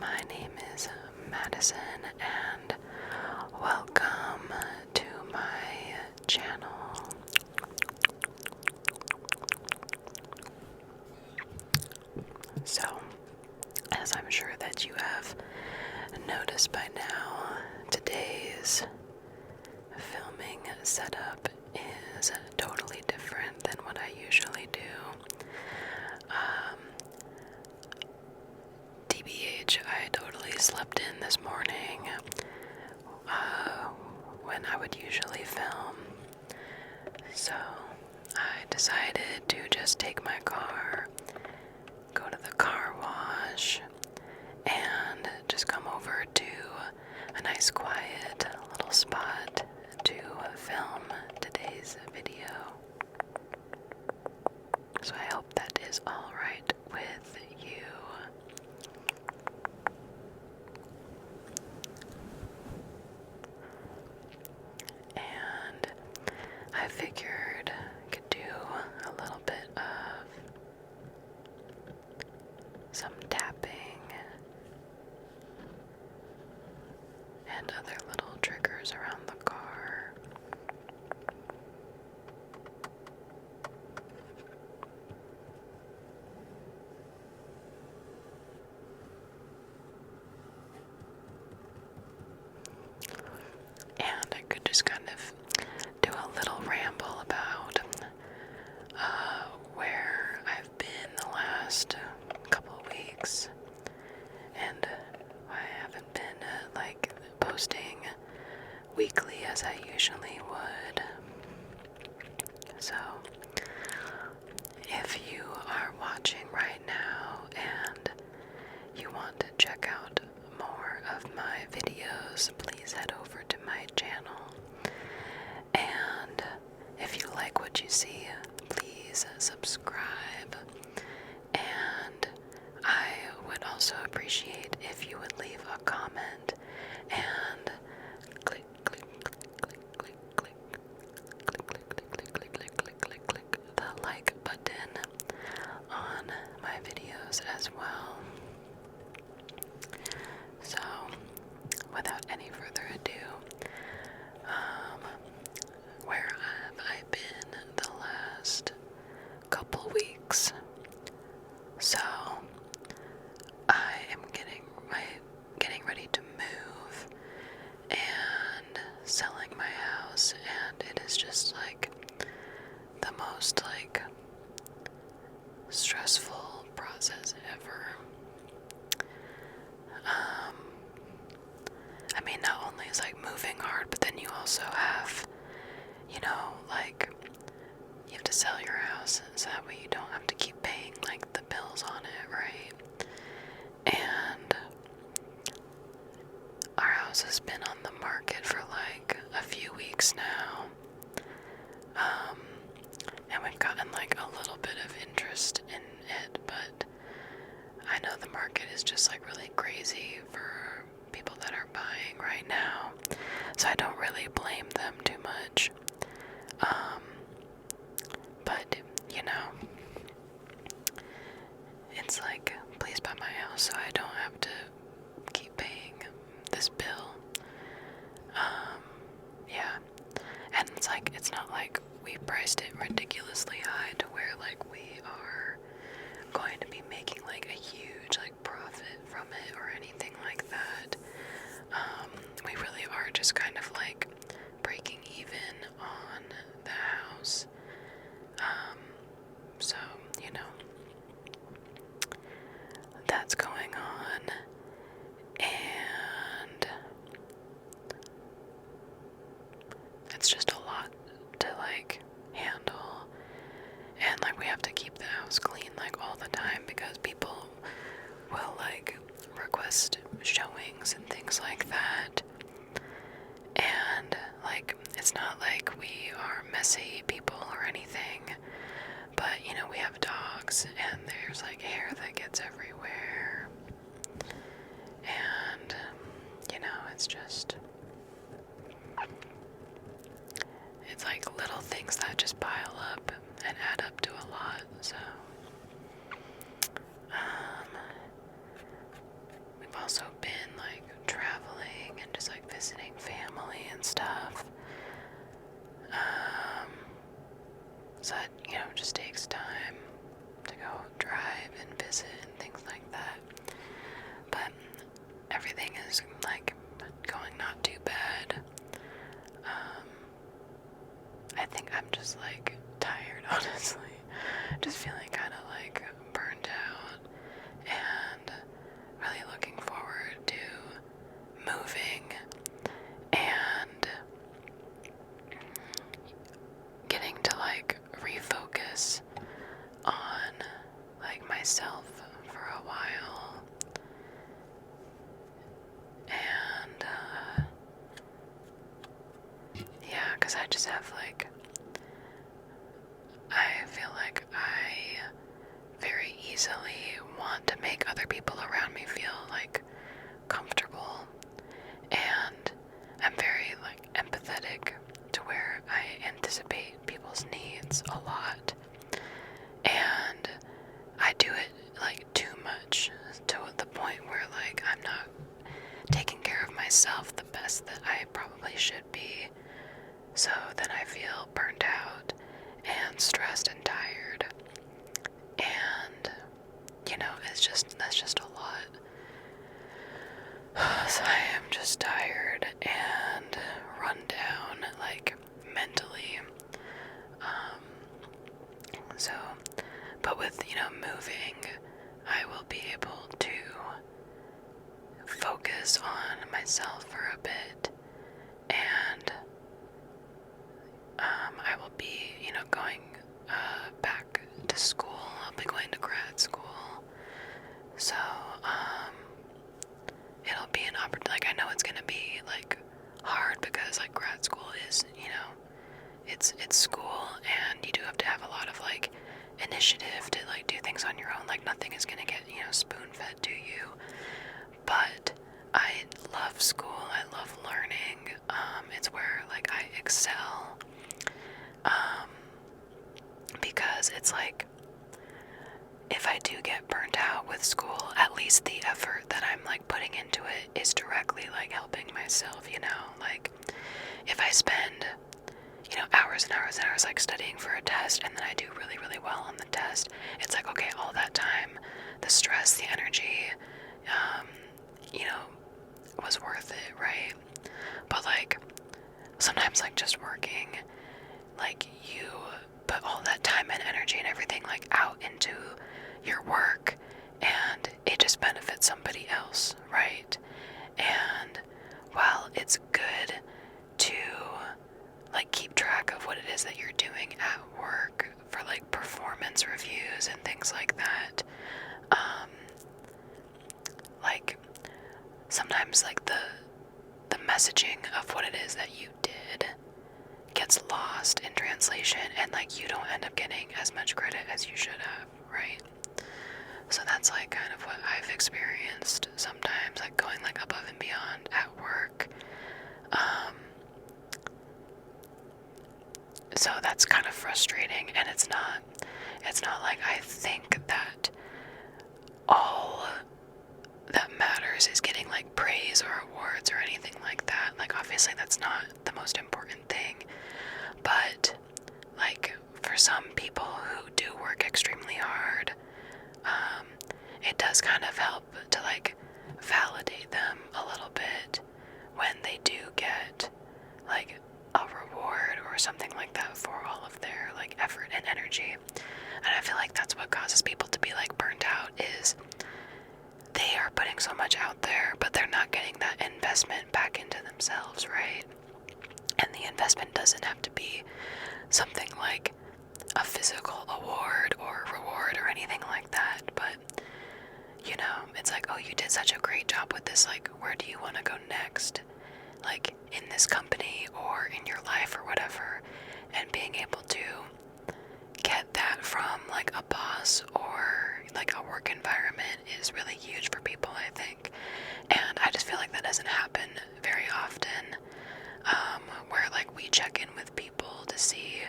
My name is Madison, and welcome to my channel. So, as I'm sure that you have noticed by now, today's filming setup is totally different than what I usually do. TBH, I totally slept in this morning when I would usually film. So I decided to just take my car, go to the car wash, and just come over to a nice quiet little spot to film today's video. So I hope that is alright with you. And I figured I could do a little bit of some tapping and other little triggers around the car. And I could just kind of do a little ramble about where I've been the last couple of weeks. And I haven't been like posting weekly as I usually would. So if you are watching right now and you want to check out more of my videos, please head over to my channel. And if you like what you see, please subscribe. And I would also appreciate if you would leave a comment and click the like button on my videos as well. So, without any further ado, where have I been the last couple weeks? So, I am getting ready to move and selling my house, and it is just like the most like stressful process ever. I mean, not only is like moving hard, but then you also have, like you have to sell your house so that way you don't have to keep paying like the bills on it, right? And our house has been on the market for like a few weeks now. And we've gotten like a little bit of interest in it, but I know the market is just like really crazy for people that are buying right now. So I don't really blame them too much. But it's like, please buy my house so I don't have to keep paying this bill. Yeah. And it's like, it's not like we priced it ridiculously high to where like we are going to be making like a huge like profit from it or anything like that. We really are just kind of like breaking even on the house. So, that's going on. And it's just a lot to like handle. And like we have to keep the house clean like all the time because people will like request showings and things like that. And like it's not like we are messy people or anything, but we have dogs and there's like hair that gets everywhere. also been like traveling and just like visiting family and stuff. So it, just takes time to go drive and visit and things like that. But everything is like going not too bad. I think I'm just like tired, honestly. Just feeling kind of like burned out and really looking forward to moving and getting to like refocus on like myself for a while. And yeah, because I just have like, I feel like I very easily want to make other people around me feel like comfortable, and I'm very like empathetic to where I anticipate people's needs a lot, and I do it like too much to the point where like I'm not taking care of myself the best that I probably should be. So then I feel burnt out and stressed and tired, and that's just a lot. So I am just tired and run down, like, mentally. So, but with, moving, I will be able to focus on myself for a bit, and I will be, going back to school. I'll be going to grad school. So, it'll be an opportunity. Like, I know it's gonna be like hard because like grad school is, it's school, and you do have to have a lot of like initiative to like do things on your own. Like nothing is gonna get, spoon fed to you. But I love school. I love learning. It's where like I excel. Because it's like, if I do get burnt out with school, at least the effort that I'm like putting into it is directly like helping myself, like if I spend, hours and hours and hours like studying for a test, and then I do really, really well on the test, it's like, okay, all that time, the stress, the energy, was worth it, right? But like, sometimes like just working, like you put all that time and energy and everything like out into your work, and it just benefits somebody else, right? And while it's good to like keep track of what it is that you're doing at work for like performance reviews and things like that, like sometimes like the messaging of what it is that you did gets lost in translation, and like you don't end up getting as much credit as you should have, right? So that's like kind of what I've experienced sometimes, like going like above and beyond at work. So that's kind of frustrating, and it's not like I think that all that matters is getting like praise or awards or anything like that. Like obviously that's not the most important thing, but like for some people who do work extremely hard, it does kind of help to like validate them a little bit when they do get like a reward or something like that for all of their like effort and energy. And I feel like that's what causes people to be like burnt out, is they are putting so much out there, but they're not getting that investment back into themselves, right? And the investment doesn't have to be something like a physical award or reward or anything like that, but it's like, oh, you did such a great job with this, like, where do you want to go next? Like, in this company or in your life or whatever, and being able to get that from, like, a boss or, like, a work environment is really huge for people, I think. And I just feel like that doesn't happen very often, where, like, we check in with people to see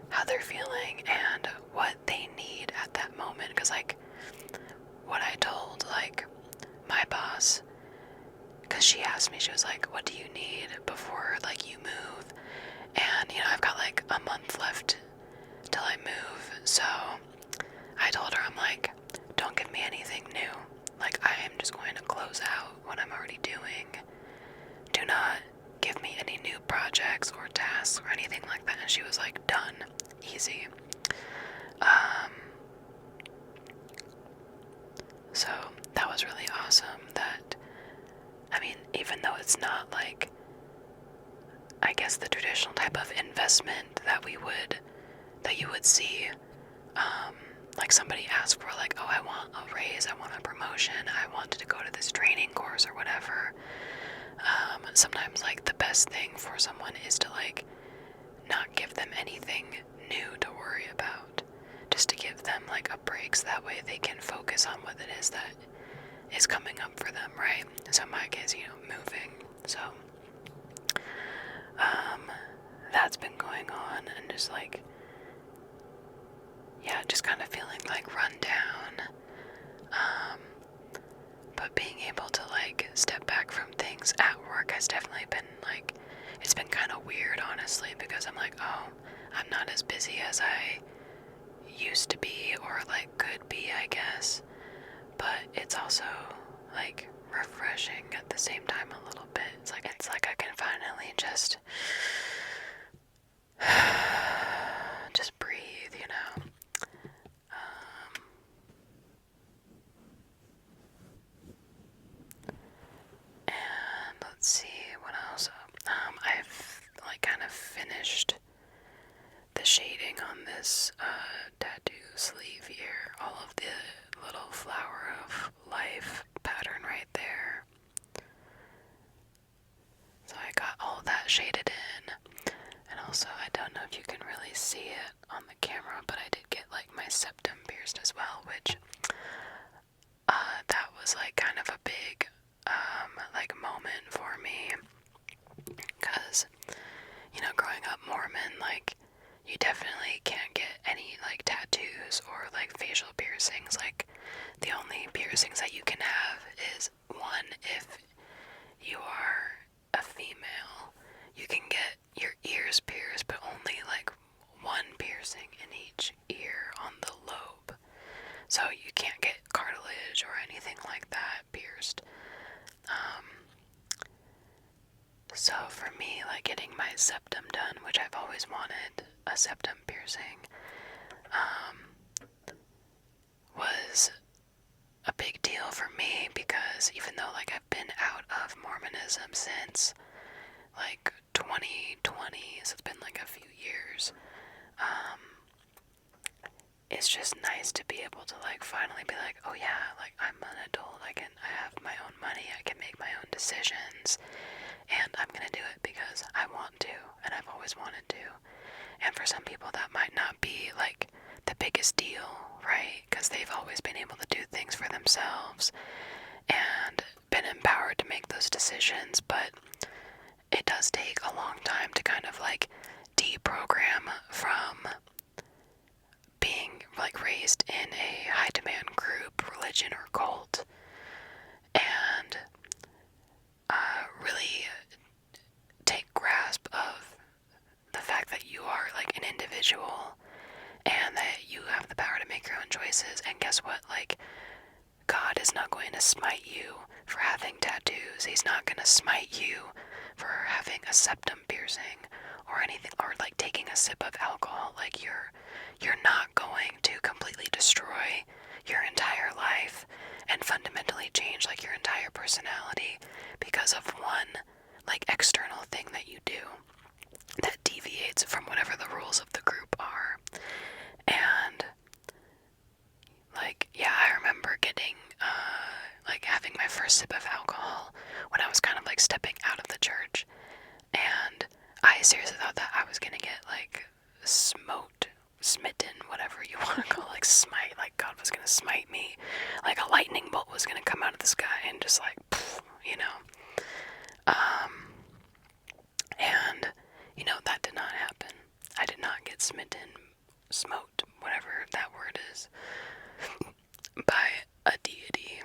how they're feeling and what they need at that moment. Because, like, what I told, like, my boss, because she asked me, she was like, what do you need before, like, you move? And, I've got, like, a month left till I move, so I told her, I'm like, don't give me anything new. Like, I am just going to close out what I'm already doing. Do not give me any new projects or tasks or anything like that. And she was like, done. Easy. So that was really awesome that, I mean, even though it's not like, I guess the traditional type of investment that you would see, like somebody ask for like, oh, I want a raise, I want a promotion, I wanted to go to this training course or whatever. Sometimes like the best thing for someone is to like not give them anything new to worry about. Just to give them like a break so that way they can focus on what it is that is coming up for them, right? So in my case, moving. So that's been going on, and just like, yeah, just kind of feeling like run down. But being able to like step back from things at work has definitely been like, it's been kind of weird, honestly, because I'm like, oh, I'm not as busy as I used to be, or like could be, I guess. But it's also like refreshing at the same time a little bit. It's like I can finally just breathe, And let's see what else. I've like kind of finished the shading on this tattoo sleeve here. All of the little flower of life pattern right there. So I got all that shaded in. And also, I don't know if you can really see it on the camera, but I did get like my septum pierced as well, which that was like kind of a big like moment for me, because growing up Mormon, like, you definitely can't get any like tattoos or like facial piercings. Like, the only piercings that you can have is one, if you are a female, you can get your ears pierced, but only like one piercing in each ear on the lobe. So you can't get cartilage or anything like that pierced. So for me, like getting my septum done, which I've always wanted a septum piercing, was a big deal for me, because even though like I've been out of Mormonism since like 2020, so it's been like a few years, it's just nice to be able to like finally be like, oh yeah, like I'm an adult, I have my own money, I can make my own decisions, and I'm gonna do it because I want to, and I've always wanted to. And for some people that might not be like the biggest deal, right? Because they've always been able to do things for themselves and been empowered to make those decisions, but it does take a long time to kind of like deprogram from being like raised in a high demand group, religion, or cult, and really take grasp of the fact that you are like an individual and that you have the power to make your own choices. And guess what? Like, God is not going to smite you for having tattoos. He's not going to smite you for having a septum piercing or anything, or like taking a sip of alcohol. Like, you're not going to completely destroy your entire life and fundamentally change like your entire personality because of one like external thing that you do that deviates from whatever the rules of the group are. And like, yeah, I remember getting like having my first sip of alcohol when I was kind of like stepping out of the church, and I seriously thought that I was gonna get like smitten, whatever you want to call it, like smite, like God was gonna smite me, like a lightning bolt was gonna come out of the sky and just like, and that did not happen. I did not get smitten, smote, whatever that word is, by a deity.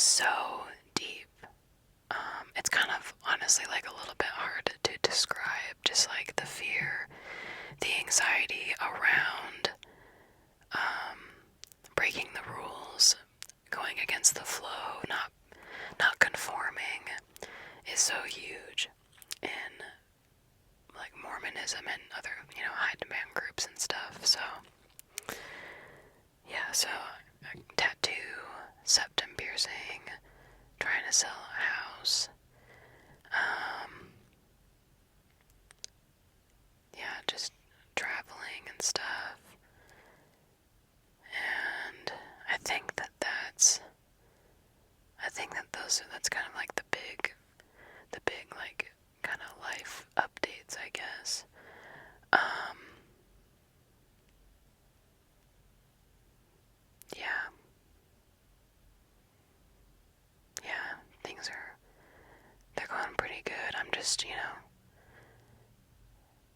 is so deep. It's kind of honestly like a little bit hard to describe, just like the fear, the anxiety around breaking the rules, going against the flow, not conforming is so huge in like Mormonism and other, high demand groups and stuff. So yeah, so tattoo, septum piercing, trying to sell a house. Yeah, just traveling and stuff. And I think that's kind of like the big like kind of life updates, I guess. Yeah. Yeah, they're going pretty good. I'm just,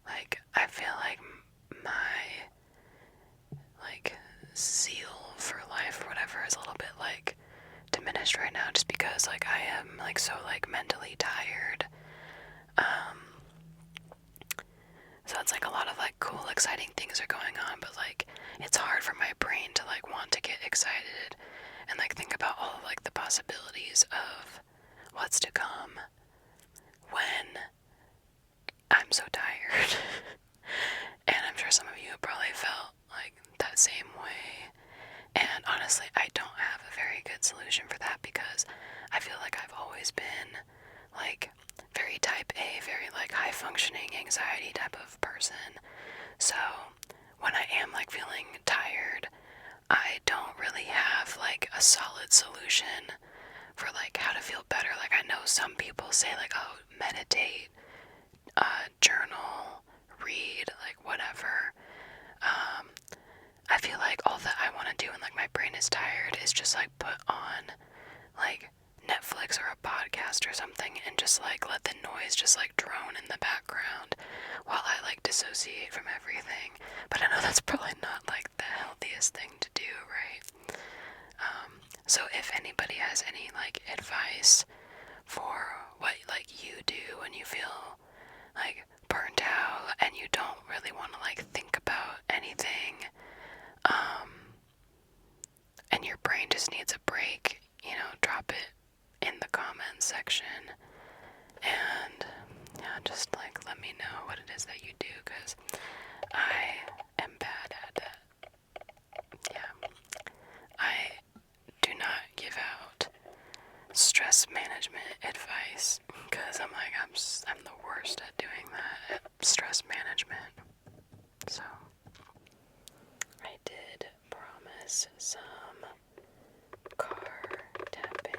like, I feel like my, like, zeal for life or whatever is a little bit, like, diminished right now just because, like, I am, like, so, like, mentally tired. So it's, like, a lot of, like, cool, exciting things are going on, but, like, it's hard for my brain to, like, want to get excited and, like, think about all, like, the possibilities of what's to come when I'm so tired. And I'm sure some of you probably felt like that same way. And honestly, I don't have a very good solution for that because I feel like I've always been like very type A, very like high functioning anxiety type of person. So when I am like feeling tired, I don't really have like a solid solution for like how to feel better. Like I know some people say like, oh, meditate, journal, read, like whatever. I feel like all that I want to do when like my brain is tired is just like put on like Netflix or a podcast or something and just like let the noise just like drone in the background while I like dissociate from everything. But I know that's probably not like the healthiest thing to do, right? So if anybody has any like advice for what like you do when you feel like burnt out and you don't really want to like think about anything, and your brain just needs a break, drop it in the comments section. And yeah, just like let me know what it is that you do, because I am bad at it. Yeah, I do not give out stress management advice because I'm the worst at doing that, at stress management. So I did promise some car tapping.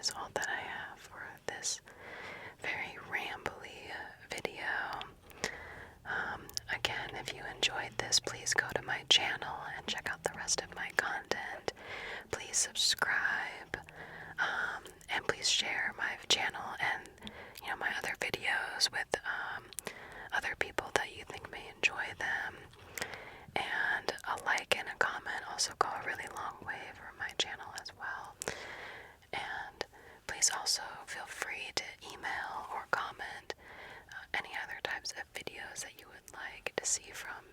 is all that I have for this very rambly video. Again, if you enjoyed this, please go to my channel and check out the rest of my content. Please subscribe, and please share my channel and my other videos with other people that you think may enjoy them. And a like and a comment also go a really long way for my channel as well. And please also feel free to email or comment any other types of videos that you would like to see from